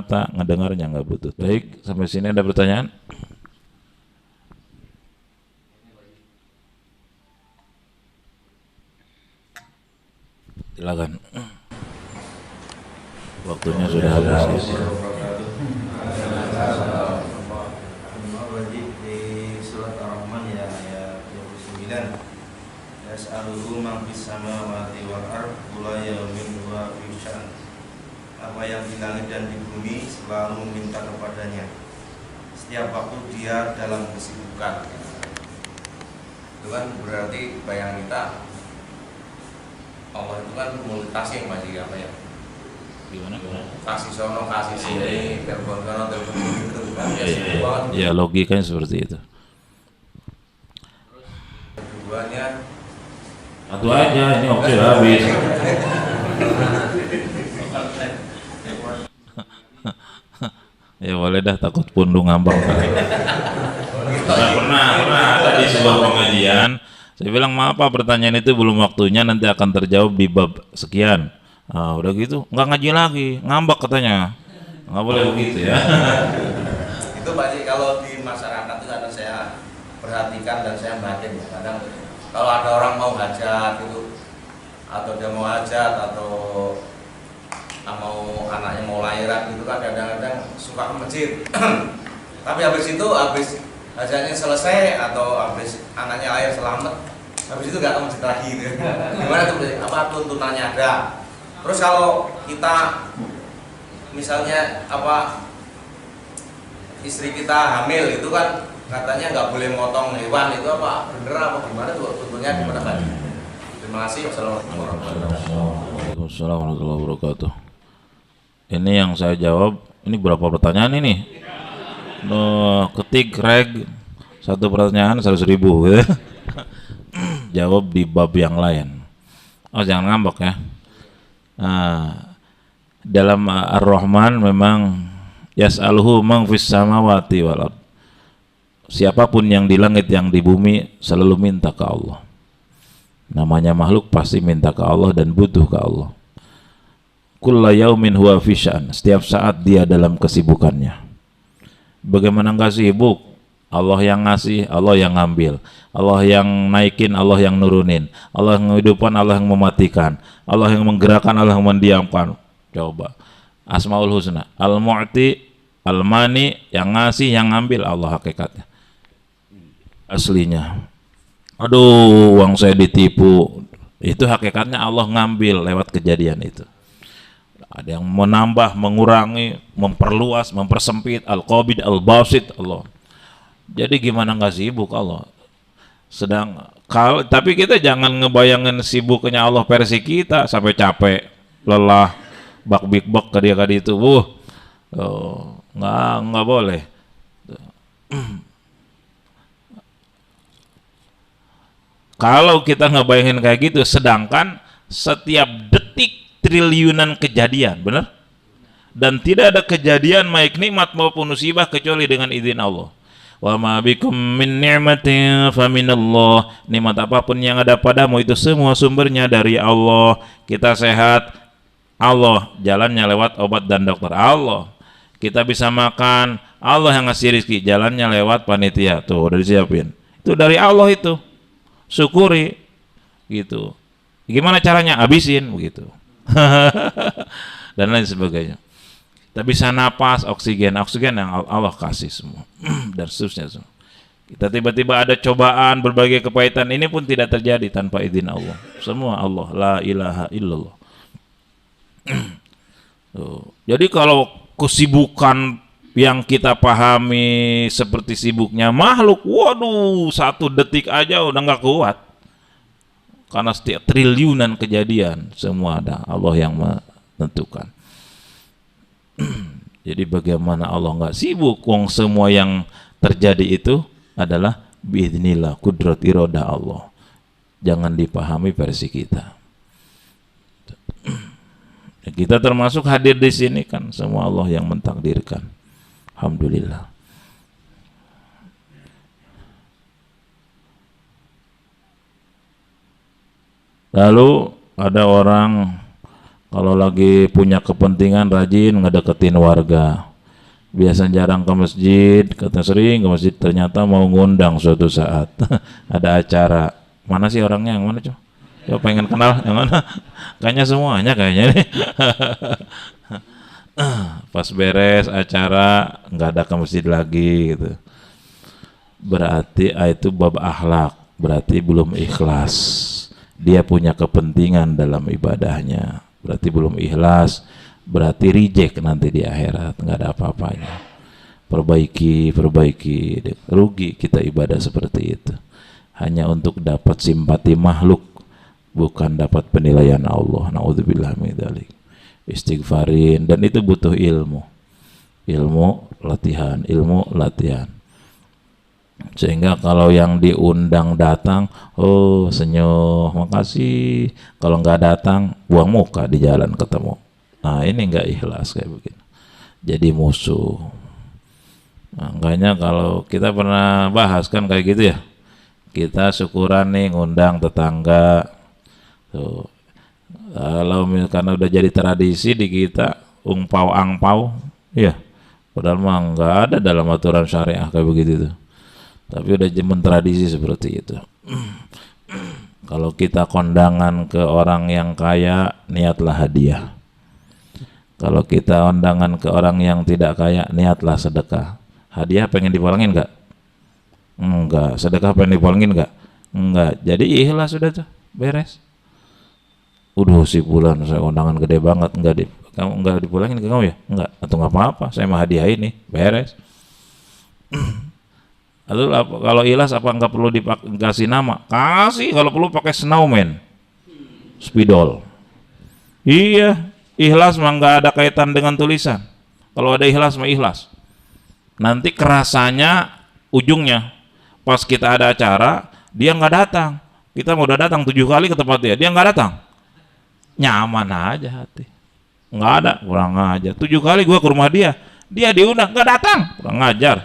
mata, ngedengarnya nggak butuh. Baik, sampai sini ada pertanyaan? Silakan. Waktunya sudah habis. Di surat Ar-Rahman ya ayat 29. Yas'aluhu man fis samawati wal ardh kulla yawmin huwa fi sya'n. Apa yang di langit dan di bumi selalu meminta kepadanya. Setiap waktu dia dalam kesibukan. Itu kan berarti bayang kita Allah itu kan multitasking masih apa ya? Gimana? Kasih sono, kasih sini, telepon kanan, telepon kiri gitu kan. Ya logikanya seperti itu. Keduanya Satu aja, ini waktu habis. Ya boleh dah, takut pundung ngambang. Pernah tadi sebuah pengajian, saya bilang maaf Pak, pertanyaan itu belum waktunya, nanti akan terjawab di bab sekian. Ah, udah gitu, nggak ngaji lagi, ngambak katanya. Nggak boleh begitu ya. itu pasti kalau di masyarakat itu kadang saya perhatikan dan saya batin ya. Kadang kalau ada orang mau hajat gitu, atau dia mau hajat atau mau anaknya mau lahiran gitu kan kadang-kadang suka ke masjid. Tapi habis hajatnya selesai atau habis anaknya lahir selamat, habis itu nggak ke masjid lagi gitu. Gimana tuh? Apa tuntunannya ada? Terus kalau kita misalnya istri kita hamil itu kan katanya nggak boleh motong hewan, itu apa bener apa gimana tuh tuntunnya gimana tadi? Terima kasih. Waalaikumsalam warahmatullahi wabarakatuh. Ini yang saya jawab. Ini berapa pertanyaan ini? Ketik reg satu pertanyaan 100.000 gitu. Jawab di bab yang lain. Oh jangan ngambek ya. Dalam Ar-Rahman memang yas'aluhu man fis samawati wal ardh. Siapapun yang di langit yang di bumi selalu minta ke Allah. Namanya makhluk pasti minta ke Allah dan butuh ke Allah. Kulla yaumin huwa fi sya'n. Setiap saat dia dalam kesibukannya. Bagaimana enggak sibuk? Allah yang ngasih, Allah yang ngambil. Allah yang naikin, Allah yang nurunin. Allah yang menghidupkan, Allah yang mematikan. Allah yang menggerakkan, Allah yang mendiamkan. Coba. Asmaul Husna. Al-Mu'ti, Al-Mani, yang ngasih, yang ngambil, Allah hakikatnya. Aslinya. Aduh, uang saya ditipu. Itu hakikatnya Allah ngambil lewat kejadian itu. Ada yang menambah, mengurangi, memperluas, mempersempit. Al-Qabid, Al-Basit, Allah. Jadi gimana nggak sibuk Allah? Tapi kita jangan ngebayangin sibuknya Allah versi kita sampai capek, lelah, bak kadi itu, nggak boleh. Kalau kita ngebayangin kayak gitu, sedangkan setiap detik triliunan kejadian, benar? Dan tidak ada kejadian baik nikmat maupun musibah kecuali dengan izin Allah. Wa ma bikum min ni'matin faminallah. Nikmat apapun yang ada padamu itu semua sumbernya dari Allah. Kita sehat, Allah. Jalannya lewat obat dan dokter, Allah. Kita bisa makan, Allah yang ngasih rezeki. Jalannya lewat panitia, tuh udah disiapin. Itu dari Allah itu. Syukuri gitu. Gimana caranya? Habisin begitu. Dan lain sebagainya. Kita bisa napas, oksigen yang Allah kasih semua. Dan seterusnya semua. Kita tiba-tiba ada cobaan, berbagai kepahitan, ini pun tidak terjadi tanpa izin Allah. Semua Allah, la ilaha illallah. Jadi kalau kesibukan yang kita pahami seperti sibuknya makhluk, waduh, 1 detik aja udah nggak kuat. Karena setiap triliunan kejadian semua ada Allah yang menentukan. Jadi bagaimana Allah nggak sibuk? Wong semua yang terjadi itu adalah biidznillah, kudrat iroda Allah. Jangan dipahami versi kita. Kita termasuk hadir di sini kan, semua Allah yang mentakdirkan. Alhamdulillah. Lalu ada orang Kalau lagi punya kepentingan rajin ngedeketin warga. Biasa jarang ke masjid, kata sering ke masjid, ternyata mau ngundang suatu saat ada acara. Mana sih orangnya, yang mana coba? Coba pengen kenal yang mana? Kayaknya semuanya kayaknya nih. Pas beres acara nggak ada ke masjid lagi gitu. Berarti itu bab akhlak, berarti belum ikhlas. Dia punya kepentingan dalam ibadahnya, berarti belum ikhlas. Berarti reject nanti di akhirat, nggak ada apa-apanya. Perbaiki, rugi kita ibadah seperti itu. Hanya untuk dapat simpati makhluk, bukan dapat penilaian Allah. Naudzubillah min dzalik. Istighfarin, dan itu butuh ilmu. Ilmu latihan. Sehingga kalau yang diundang datang, oh senyum, makasih. Kalau nggak datang, buang muka di jalan ketemu. Nah ini nggak ikhlas kayak begini, jadi musuh. Makanya kalau kita pernah bahas kan kayak gitu ya, kita syukuran nih ngundang tetangga tuh. Kalau misalkan udah jadi tradisi di kita ungpau angpau ya, padahal mah nggak ada dalam aturan syariah kayak begitu tuh, tapi udah jemen tradisi seperti itu. Kalau kita kondangan ke orang yang kaya, niatlah hadiah. Kalau kita undangan ke orang yang tidak kaya, niatlah sedekah. Hadiah pengen dipulangin nggak? Enggak. Sedekah pengen dipulangin nggak? Enggak. Jadi ikhlas sudah tuh, beres. Udah si bulan saya undangan gede banget, kamu enggak dipulangin ke kamu ya? Enggak. Atau nggak apa-apa, saya mah hadiah ini, beres. Lalu kalau ikhlas apa nggak perlu dikasih nama? Kasih, kalau perlu pakai snowman, spidol. Iya. Ikhlas mah nggak ada kaitan dengan tulisan. Kalau ada ikhlas mah ikhlas. Nanti kerasanya ujungnya pas kita ada acara dia nggak datang. Kita mau udah datang 7 kali ke tempat dia nggak datang. Nyaman aja hati. Nggak ada, kurang ajar. 7 kali gua ke rumah dia diundang nggak datang, kurang ajar.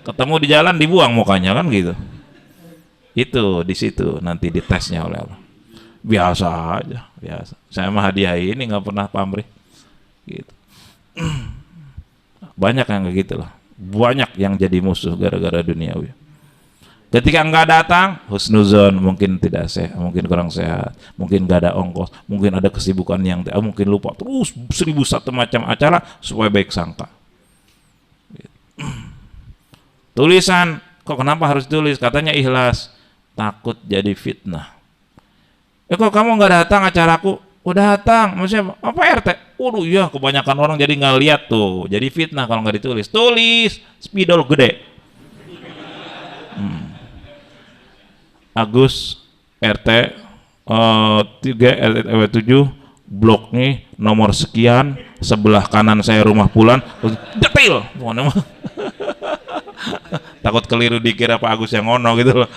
Ketemu di jalan dibuang mukanya kan gitu. Itu di situ nanti ditesnya oleh Allah. Biasa aja, biasa. Saya mah hadiah ini nggak pernah pamrih, gitu. Banyak yang kayak gitu lah. Banyak yang jadi musuh gara-gara duniawi. Ketika nggak datang, husnuzon, mungkin tidak sehat, mungkin kurang sehat, mungkin nggak ada ongkos, mungkin ada kesibukan yang mungkin lupa. Terus 1001 macam acara supaya baik sangka. Gitu. Tulisan, kok kenapa harus tulis? Katanya ikhlas, takut jadi fitnah. Kok kamu nggak datang acaraku? Udah datang, maksudnya apa RT? Waduh iya, kebanyakan orang jadi nggak lihat tuh, jadi fitnah kalau nggak ditulis. Tulis, spidol gede. Agus RT 3 RW 7 blok nih nomor sekian, sebelah kanan saya rumah Pulan, detail. Takut keliru dikira Pak Agus yang ngono gitu loh.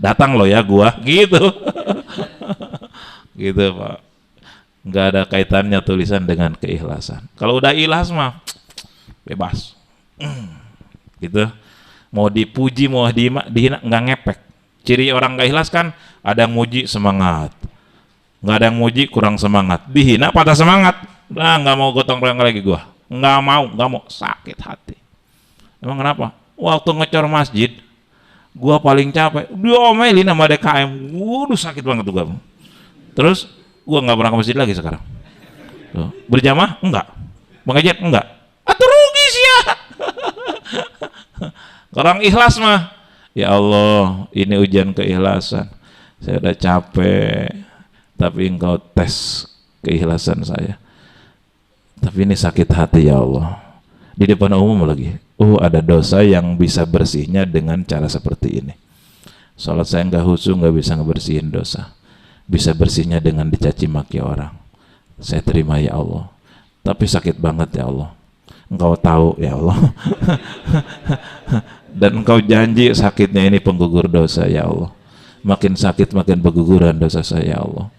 Datang loh ya gua gitu. Gitu Pak. Nggak ada kaitannya tulisan dengan keikhlasan. Kalau udah ikhlas mah bebas. Gitu. Mau dipuji mau dihina nggak ngepek. Ciri orang nggak ikhlas kan ada yang muji semangat, nggak ada yang muji kurang semangat, dihina patah semangat. Nah nggak mau gotong royong lagi gua. Nggak mau sakit hati. Emang kenapa? Waktu ngecor masjid gua paling capek, diomelin sama DKM. Waduh sakit banget tuh gua. Terus gua nggak pernah ke masjid lagi sekarang. Tuh. Berjamaah enggak, mengajar enggak, atau rugi sih ya. Orang ikhlas mah, ya Allah ini ujian keikhlasan, saya udah capek tapi engkau tes keikhlasan saya, tapi ini sakit hati ya Allah, di depan umum lagi. Ada dosa yang bisa bersihnya dengan cara seperti ini. Salat saya nggak khusyuk, nggak bisa ngebersihin dosa. Bisa bersihnya dengan dicaci maki orang. Saya terima ya Allah, tapi sakit banget ya Allah. Engkau tahu ya Allah. Dan engkau janji sakitnya ini penggugur dosa ya Allah. Makin sakit makin pengguguran dosa saya ya Allah.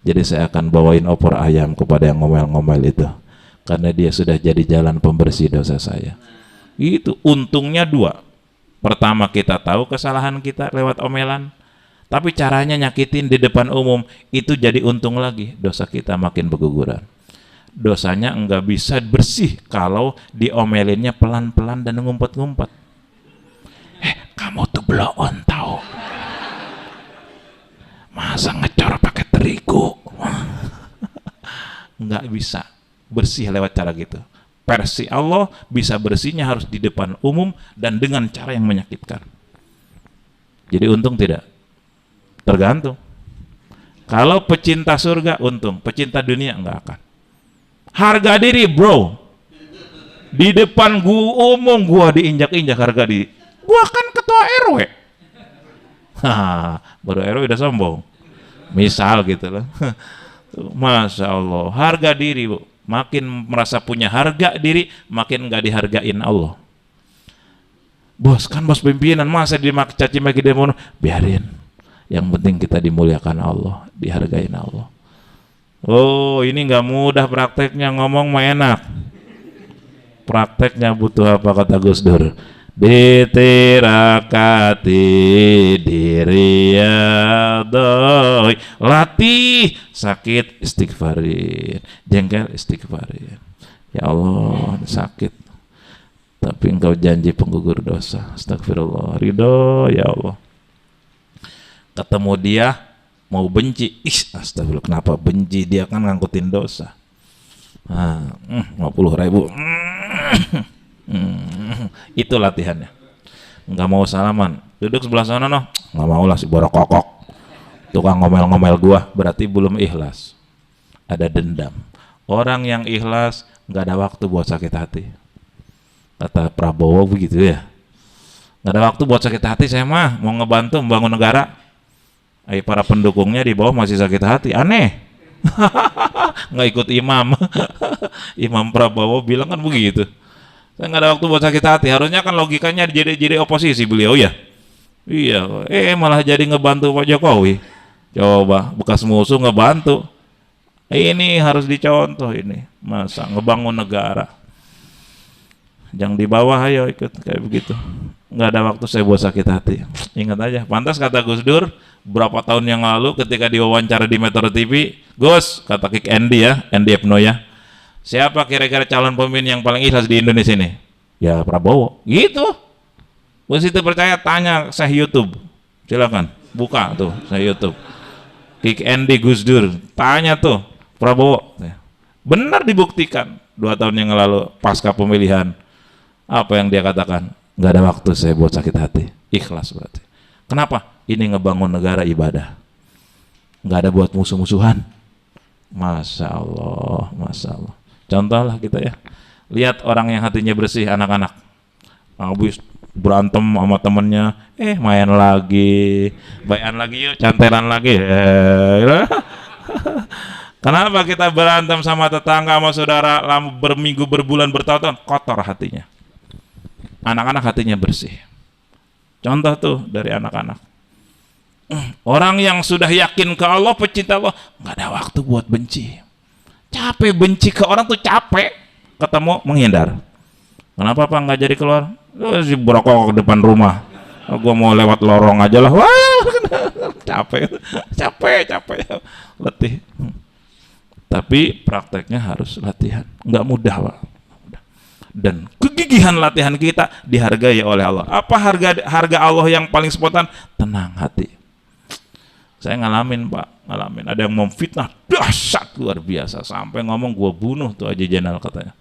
Jadi saya akan bawain opor ayam kepada yang ngomel-ngomel itu, karena dia sudah jadi jalan pembersih dosa saya. Itu untungnya dua. Pertama kita tahu kesalahan kita lewat omelan, Tapi caranya nyakitin di depan umum, itu jadi untung lagi, dosa kita makin berguguran. Dosanya enggak bisa bersih kalau diomelinnya pelan-pelan dan ngumpet-ngumpet. Kamu tuh blow on tau, masa ngecor pakai terigu. Enggak bisa bersih lewat cara gitu. Versi Allah bisa bersihnya harus di depan umum dan dengan cara yang menyakitkan. Jadi untung tidak? Tergantung. Kalau pecinta surga untung, pecinta dunia enggak akan. Harga diri bro, di depan umum gua diinjak-injak harga diri. Gua kan ketua RW. Baru RW udah sombong. Misal gitu loh. Masya Allah, harga diri bu. Makin merasa punya harga diri, makin nggak dihargain Allah. Bos kan bos pimpinan, masa dicaci maki demo? Biarin. Yang penting kita dimuliakan Allah, dihargain Allah. Oh, ini nggak mudah prakteknya, ngomong mah enak. Prakteknya butuh apa kata Gus Dur? Ditirakati diri adoi, latih sakit istighfarin, jengkel istighfarin. Ya Allah sakit, tapi engkau janji penggugur dosa. Astagfirullah, ridho ya Allah. Ketemu dia mau benci, astagfirullah, kenapa benci, dia kan ngangkutin dosa. 50.000. Itu latihannya. Nggak mau salaman, duduk sebelah sana noh, nggak mau lah si borok kokok, tukang ngomel-ngomel gua, berarti belum ikhlas, ada dendam. Orang yang ikhlas nggak ada waktu buat sakit hati, kata Prabowo begitu ya. Nggak ada waktu buat sakit hati, saya mah mau ngebantu membangun negara. Para pendukungnya di bawah masih sakit hati, aneh. Nggak ikut imam. Imam Prabowo bilang kan begitu. Saya nggak ada waktu buat sakit hati. Harusnya kan logikanya jadi oposisi beliau ya. Iya, malah jadi ngebantu Pak Jokowi. Coba bekas musuh ngebantu. Ini harus dicontoh ini. Masa ngebangun negara. Yang di bawah ayo ikut kayak begitu. Nggak ada waktu saya buat sakit hati. Ingat aja. Pantas kata Gus Dur berapa tahun yang lalu ketika diwawancara di Metro TV, Gus, kata Kik Andy ya, Andy Epno ya, siapa kira-kira calon pemimpin yang paling ikhlas di Indonesia ini? Ya Prabowo. Gitu. Gus itu percaya, tanya saya YouTube. Silakan buka tuh saya YouTube. Kik Andy Gus Dur, tanya tuh Prabowo. Benar dibuktikan 2 tahun yang lalu pasca pemilihan. Apa yang dia katakan? Nggak ada waktu saya buat sakit hati. Ikhlas berarti. Kenapa? Ini ngebangun negara ibadah. Nggak ada buat musuh-musuhan. Masya Allah, Masya Allah. Contohlah kita ya. Lihat orang yang hatinya bersih, anak-anak. Habis berantem sama temennya, main lagi. Bayan lagi yuk, cantelan lagi. Kenapa kita berantem sama tetangga, sama saudara, berminggu, berbulan, bertahun-tahun? Kotor hatinya. Anak-anak hatinya bersih. Contoh tuh dari anak-anak. Orang yang sudah yakin ke Allah, pecinta Allah, nggak ada waktu buat benci. Capek benci ke orang tuh capek. Ketemu menghindar. Kenapa Pak nggak jadi keluar? Si berokok depan rumah. Gua mau lewat lorong aja lah. Wah, capek, letih. Tapi prakteknya harus latihan. Nggak mudah Pak. Dan kegigihan latihan kita dihargai oleh Allah. Apa harga Allah yang paling spontan? Tenang hati. Saya ngalamin Pak, ada yang memfitnah dahsyat luar biasa sampai ngomong gua bunuh tuh Haji Jenal katanya.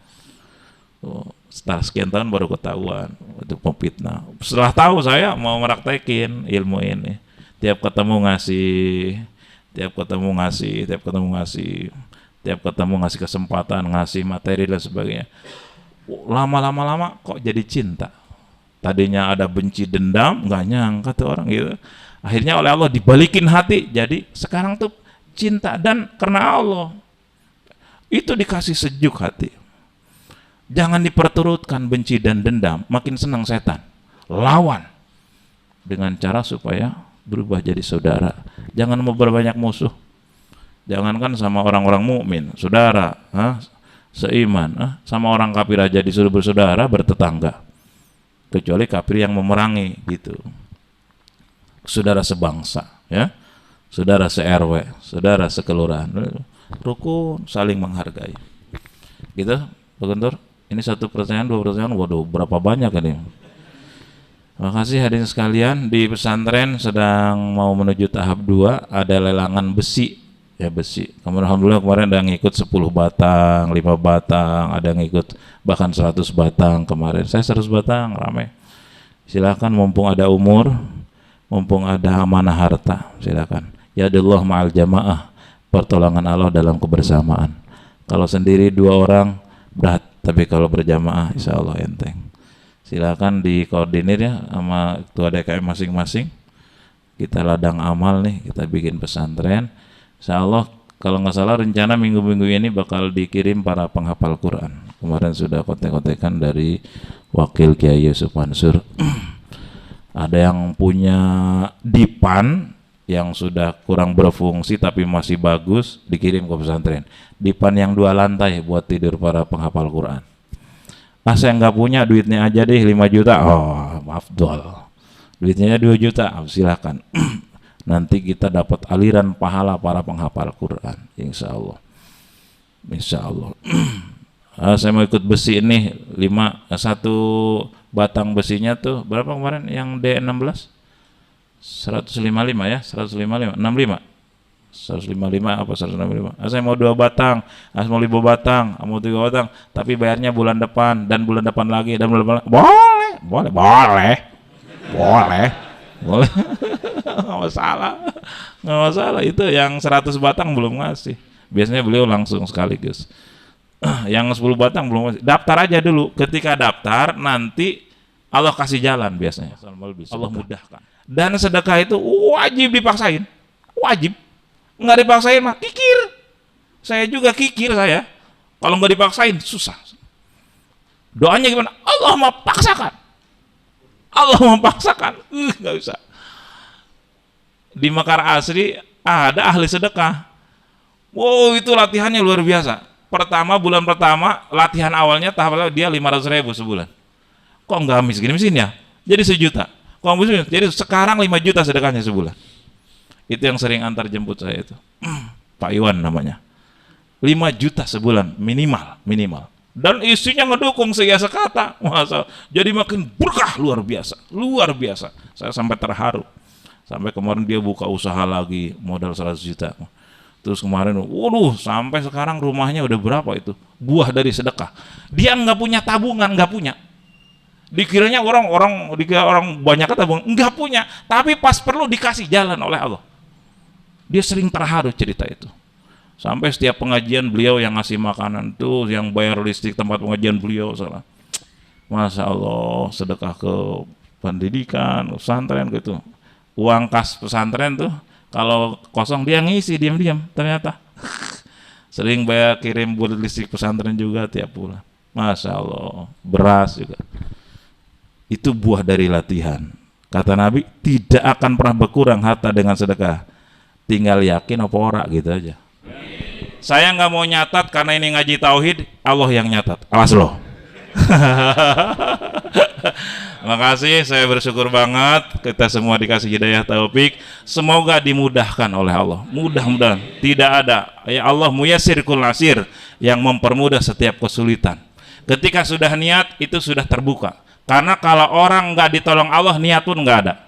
Setelah sekian tahun baru ketahuan itu memfitnah. Setelah tahu saya mau meraktekin ilmu ini. Tiap ketemu ngasih kesempatan, ngasih materi dan sebagainya. Lama-lama kok jadi cinta. Tadinya ada benci, dendam, nggak nyangka tuh orang gitu. Akhirnya oleh Allah dibalikin hati, jadi sekarang tuh cinta, dan karena Allah itu dikasih sejuk hati. Jangan diperturutkan benci dan dendam, makin senang setan. Lawan dengan cara supaya berubah jadi saudara. Jangan memperbanyak musuh. Jangankan sama orang-orang mukmin, saudara, seiman, sama orang kafir aja disuruh bersaudara, bertetangga. Kecuali kafir yang memerangi gitu. Saudara sebangsa. ya, saudara se-RW, saudara sekelurahan, rukun, saling menghargai. Gitu, Pak Guntur. Ini 1%, 2%, waduh, berapa banyak ini? Terima kasih hadirin sekalian. Di pesantren sedang mau menuju tahap 2, ada lelangan besi, ya besi. Kemudian alhamdulillah kemarin ada yang ngikut 10 batang, 5 batang, ada yang ngikut bahkan 100 batang kemarin. Saya 100 batang, ramai. Silakan mumpung ada umur, mumpung ada amanah harta, silakan. Ya Allah ma'al jamaah, pertolongan Allah dalam kebersamaan. Kalau sendiri 2 orang berat, tapi kalau berjamaah insya Allah enteng. Silakan dikoordinir ya sama ketua DKM masing-masing. Kita ladang amal nih, kita bikin pesantren. Insya Allah kalau nggak salah rencana minggu-minggu ini bakal dikirim para penghafal Quran. Kemarin sudah kontek-kontekan dari Wakil Kiai Yusuf Mansur. Ada yang punya dipan yang sudah kurang berfungsi tapi masih bagus, dikirim ke pesantren. Dipan yang 2 lantai buat tidur para penghafal Quran. Saya nggak punya, duitnya aja deh 5 juta. Oh, maaf dol. Duitnya 2 juta, silakan. Nanti kita dapat aliran pahala para penghafal Quran, insya Allah. Insya Allah. Saya mau ikut besi ini 1 batang besinya tuh berapa kemarin yang D16? 155 ya, 155, 65. 155 apa 165. Saya mau 2 batang, saya mau 5 batang, mau 3 batang, tapi bayarnya bulan depan dan bulan depan lagi dan bulan depan lagi. Boleh. Nggak masalah. Itu yang 100 batang belum ngasih. Biasanya beliau langsung sekaligus. Yang 10 batang belum ngasih. Daftar aja dulu. Ketika daftar nanti Allah kasih jalan biasanya. Allah mudahkan. Dan sedekah itu wajib dipaksain. Wajib. Nggak dipaksain mah kikir. Saya juga kikir saya. Kalau nggak dipaksain susah. Doanya gimana? Allah memaksakan. Nggak bisa. Di Mekar Asri ada ahli sedekah. Wow, itu latihannya luar biasa. Bulan pertama latihan awalnya tahap awal dia 500.000 sebulan. Kok nggak miskin ya? Jadi 1 juta. Kok miskin? Jadi sekarang 5 juta sedekahnya sebulan. Itu yang sering antar jemput saya itu. Pak Iwan namanya. 5 juta sebulan minimal. Dan istrinya ngedukung sekian sekata. Masa jadi makin berkah luar biasa. Saya sampai terharu. Sampai kemarin dia buka usaha lagi modal 100 juta. Terus kemarin, waduh, sampai sekarang rumahnya udah berapa itu? Buah dari sedekah. Dia nggak punya tabungan, nggak punya. Dikiranya orang banyak tabungan, nggak punya. Tapi pas perlu dikasih jalan oleh Allah. Dia sering terharu cerita itu. Sampai setiap pengajian beliau yang ngasih makanan tuh, yang bayar listrik tempat pengajian beliau, salah. Masya Allah, sedekah ke pendidikan, pesantren gitu. Uang kas pesantren tuh, kalau kosong dia ngisi diam-diam ternyata. Sering bayar kirim buat listrik pesantren juga tiap bulan. Masya Allah, beras juga. Itu buah dari latihan. Kata Nabi, tidak akan pernah berkurang harta dengan sedekah. Tinggal yakin apa ora gitu aja. Saya nggak mau nyatat karena ini ngaji tauhid, Allah yang nyatat. Awas loh. Makasih, saya bersyukur banget kita semua dikasih hidayah taufik. Semoga dimudahkan oleh Allah. Mudah-mudahan tidak ada ya Allah muyassir kul asir, yang mempermudah setiap kesulitan. Ketika sudah niat itu sudah terbuka. Karena kalau orang nggak ditolong Allah, niat pun nggak ada.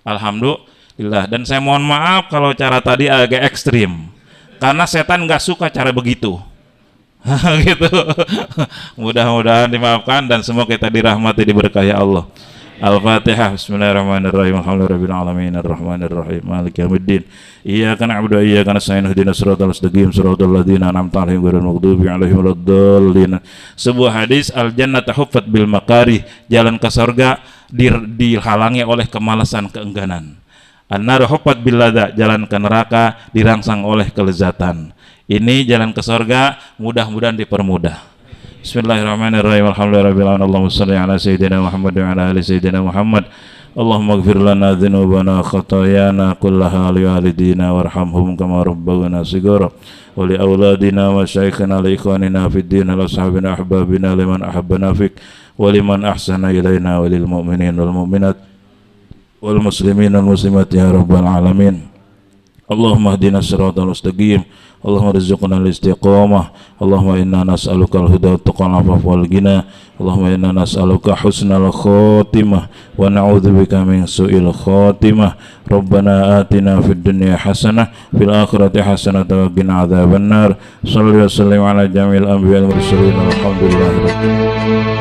Alhamdulillah. Dan saya mohon maaf kalau cara tadi agak ekstrim, karena setan nggak suka cara begitu. Gitu. Mudah-mudahan dimaafkan dan semua kita dirahmati, diberkahi Allah. Al-Fatihah. Bismillahirrahmanirrahim. Alhamdulillahirabbil alamin arrahmanirrahim maliki yaumiddin. Iyyaka na'budu wa iyyaka nasta'in ihdinas siratal mustaqim siratal ladzina an'amta 'alaihim ghairil maghdubi 'alaihim waladdallin. Sebuah hadis, al jannatu huffat bil makarih, jalan ke surga dihalangi oleh kemalasan, keengganan. An-nar huffat bil ladza, jalan ke neraka dirangsang oleh kelezatan. Ini jalan ke surga mudah-mudahan dipermudah. Bismillahirrahmanirrahim. Alhamdulillahirabbil alamin. Allahumma shalli ala sayyidina Muhammad wa ala ali sayyidina Muhammad. Allahumma ighfir lana dzunubana khatayana kullaha li walidina warhamhum kama rabbawna shighara wa li auladina wa syaikhina li ikhwanina fid din wa ashabina ahbabina liman ahabbana fik wa liman ahsana ilaina wa lil mu'minin wal mu'minat wal muslimin wal muslimat ya rabbal alamin. Allahumma hdina siratal mustaqim. Allahumma rizqna al-istiqamah. Allahumma inna nas'aluka al-huda wa tuqal afaf wal ghina. Allahumma inna nas'aluka husnal khatimah wa na'udzubika min su'il khatimah. Rabbana atina fid dunya hasanah fil akhirati hasanah wa qina adzabannar. Shalli wa sallim ala jamil anbiya'i wal mursalin. Alhamdulillah.